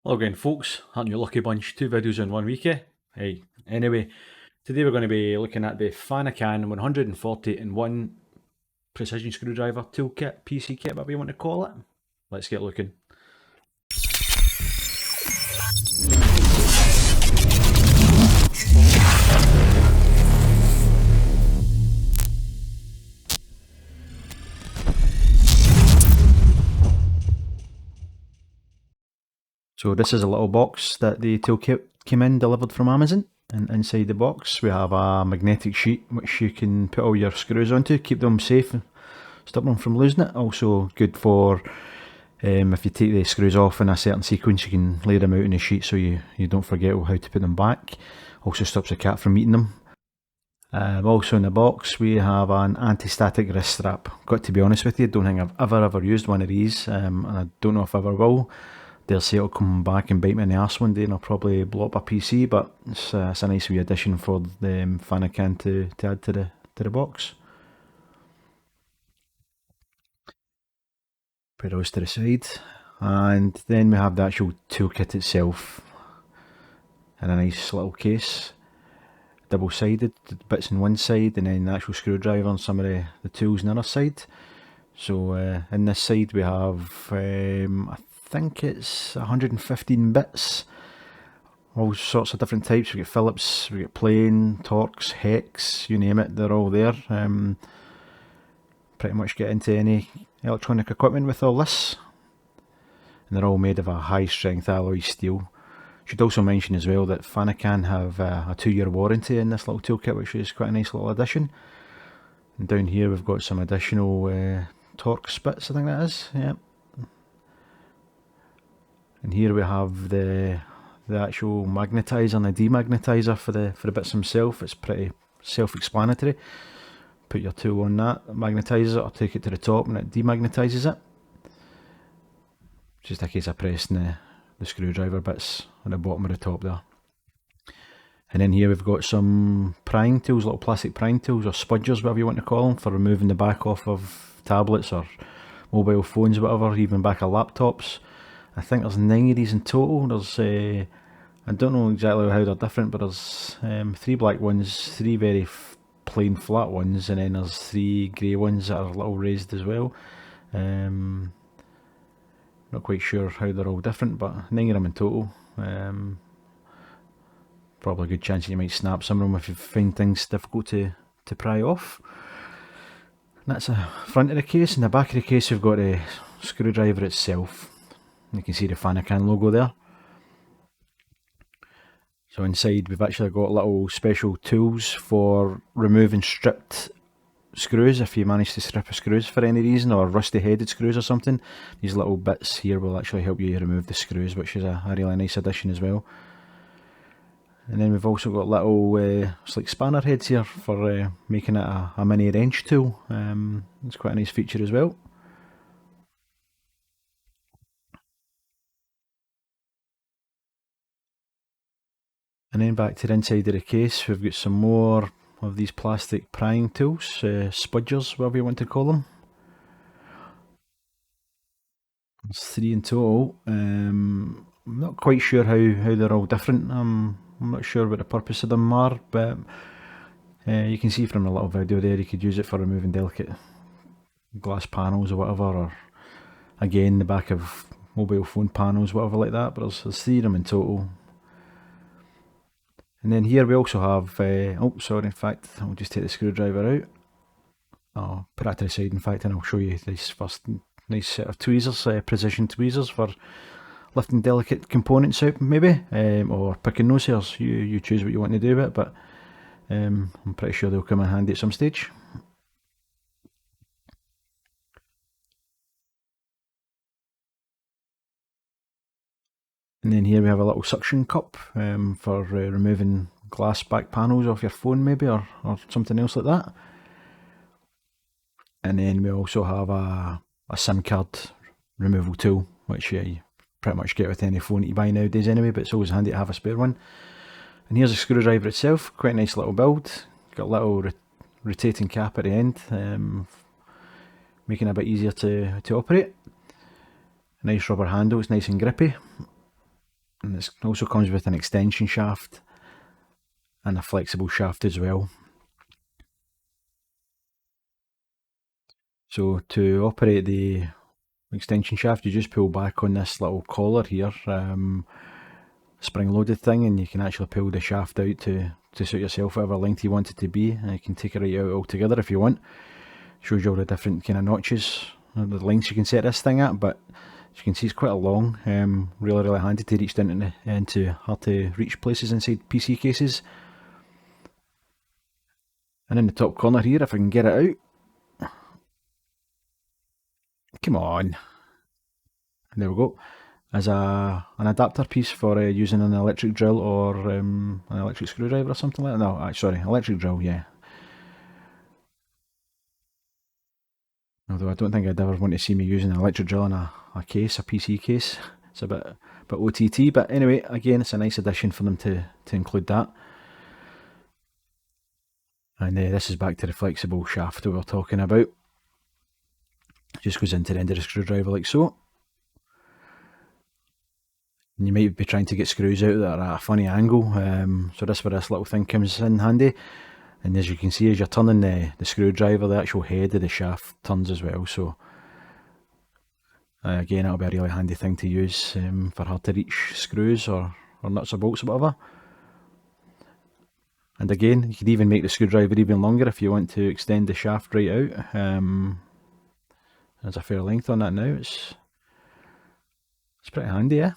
Hello again folks, aren't you lucky bunch, 2 videos in 1 week, eh? Hey, anyway, today we're going to be looking at the FANACAN 140-in-1 precision screwdriver toolkit, PC kit, whatever you want to call it. Let's get looking. So this is a little box that the toolkit came in, delivered from Amazon. And inside the box we have a magnetic sheet which you can put all your screws onto, keep them safe, stop them from losing it. Also good for if you take the screws off in a certain sequence, you can lay them out in the sheet so you don't forget how to put them back. Also stops the cat from eating them. Also in the box we have an anti-static wrist strap. Got to be honest with you, don't think I've ever used one of these, and I don't know if I ever will. Dare say it'll come back and bite me in the arse one day and I'll probably blow up a PC, but it's a nice wee addition for the FANACAN to add to the box. Put those to the side, and then we have the actual toolkit itself in a nice little case, double-sided, bits on one side and then the actual screwdriver and some of the tools on the other side. So in this side we have I think it's 115 bits, all sorts of different types. We get Phillips, we get plain, Torx, hex, you name it, they're all there. Pretty much get into any electronic equipment with all this, and they're all made of a high strength alloy steel. Should also mention as well that FANACAN have a 2-year warranty in this little toolkit, which is quite a nice little addition. And down here we've got some additional Torx bits, I think that is, yeah. And here we have the actual magnetizer and the demagnetizer for the bits themselves. It's pretty self-explanatory. Put your tool on that, it magnetizes it, or take it to the top and it demagnetizes it. Just a case of pressing the screwdriver bits on the bottom of the top there. And then here we've got some prying tools, little plastic prying tools, or spudgers, whatever you want to call them, for removing the back off of tablets or mobile phones, whatever, even back of laptops. I think there's 9 of these in total. There's I don't know exactly how they're different, but there's 3 black ones, 3 very plain flat ones, and then there's 3 grey ones that are a little raised as well. Not quite sure how they're all different, but 9 of them in total. Probably a good chance you might snap some of them if you find things difficult to pry off. And that's the front of the case. In the back of the case we've got the screwdriver itself. You can see the FANACAN logo there. So inside we've actually got little special tools for removing stripped screws. If you manage to strip a screws for any reason, or rusty headed screws or something, these little bits here will actually help you remove the screws, which is a really nice addition as well. And then we've also got little it's like spanner heads here for making it a mini wrench tool. It's quite a nice feature as well. And then back to the inside of the case, we've got some more of these plastic prying tools, spudgers, whatever you want to call them. There's 3 in total. I'm not quite sure how they're all different. I'm not sure what the purpose of them are, but you can see from the little video there, you could use it for removing delicate glass panels or whatever, or again the back of mobile phone panels, whatever like that. But there's 3 of them in total. And then here we also have, oh sorry, in fact I'll just take the screwdriver out. I'll put that to the side in fact, and I'll show you this first nice set of tweezers, precision tweezers for lifting delicate components out maybe, or picking nose hairs. You choose what you want to do with it, but I'm pretty sure they'll come in handy at some stage. And then here we have a little suction cup for removing glass back panels off your phone maybe, or something else like that. And then we also have a SIM card removal tool, which you pretty much get with any phone that you buy nowadays anyway, but it's always handy to have a spare one. And here's a screwdriver itself, quite a nice little build. Got a little rotating cap at the end, making it a bit easier to operate. Nice rubber handle, it's nice and grippy. And it also comes with an extension shaft and a flexible shaft as well. So to operate the extension shaft, you just pull back on this little collar here, spring loaded thing, and you can actually pull the shaft out to suit yourself whatever length you want it to be. And you can take it right out altogether if you want. Shows you all the different kind of notches, the lengths you can set this thing at, but as you can see it's quite a long, really handy to reach down into hard to reach places inside PC cases. And in the top corner here, if I can get it out, come on, there we go, as an adapter piece for using an electric drill or an electric screwdriver or something like that. No, sorry, electric drill, yeah. Although I don't think I'd ever want to see me using an electric drill in a case, a PC case. It's a bit OTT, but anyway, again, it's a nice addition for them to include that. And this is back to the flexible shaft that we were talking about. Just goes into the end of the screwdriver like so. And you might be trying to get screws out that are at a funny angle, so this where this little thing comes in handy. And as you can see, as you're turning the screwdriver, the actual head of the shaft turns as well. So again, it'll be a really handy thing to use for hard to reach screws or nuts or bolts or whatever. And again, you could even make the screwdriver even longer if you want to extend the shaft right out. There's a fair length on that now. It's pretty handy, yeah.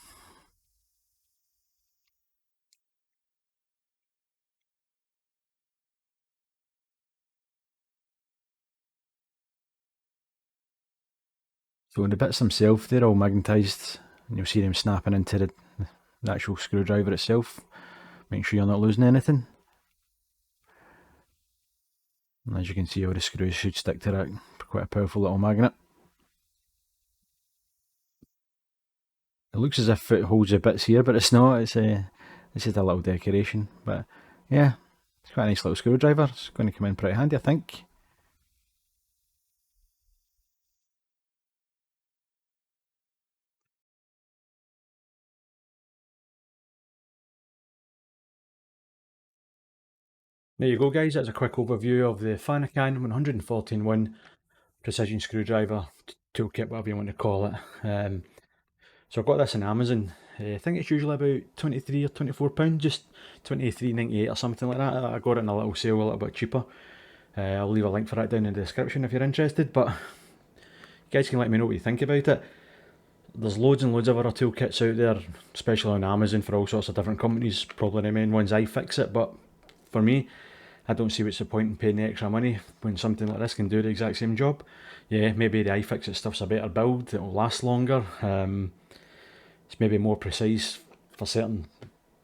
So the bits themselves, they're all magnetised, and you'll see them snapping into the actual screwdriver itself. Make sure you're not losing anything. And as you can see, all the screws should stick to that. Quite a powerful little magnet. It looks as if it holds the bits here, but it's not. It's just a little decoration. But yeah, it's quite a nice little screwdriver. It's going to come in pretty handy, I think. There you go, guys. That's a quick overview of the FANACAN 114-1 precision screwdriver toolkit, whatever you want to call it. So I got this on Amazon. I think it's usually about £23 or £24, just £23.98 or something like that. I got it in a little sale, a little bit cheaper. I'll leave a link for that down in the description if you're interested, but you guys can let me know what you think about it. There's loads and loads of other toolkits out there, especially on Amazon for all sorts of different companies. Probably the main one's iFixit, but for me, I don't see what's the point in paying the extra money when something like this can do the exact same job. Yeah, maybe the iFixit stuff's a better build, it'll last longer. It's maybe more precise for certain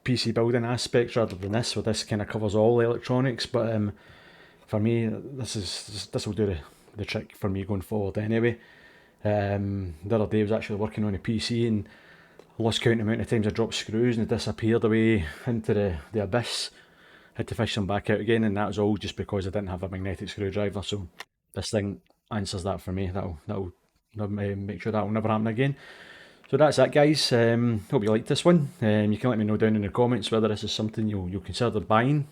PC building aspects rather than this, where this kind of covers all electronics. But for me, this will do the trick for me going forward anyway. The other day I was actually working on a PC and I lost count the amount of times I dropped screws and they disappeared away into the abyss. Had to fish them back out again, and that was all just because I didn't have a magnetic screwdriver. So this thing answers that for me. That'll make sure that will never happen again. So that's it, guys. Hope you liked this one. You can let me know down in the comments whether this is something you'll consider buying.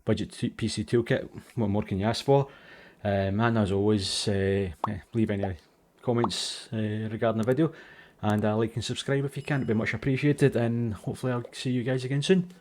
Budget PC toolkit, what more can you ask for? And as always, leave any comments regarding the video, and like and subscribe if you can. It'd be much appreciated, and hopefully I'll see you guys again soon.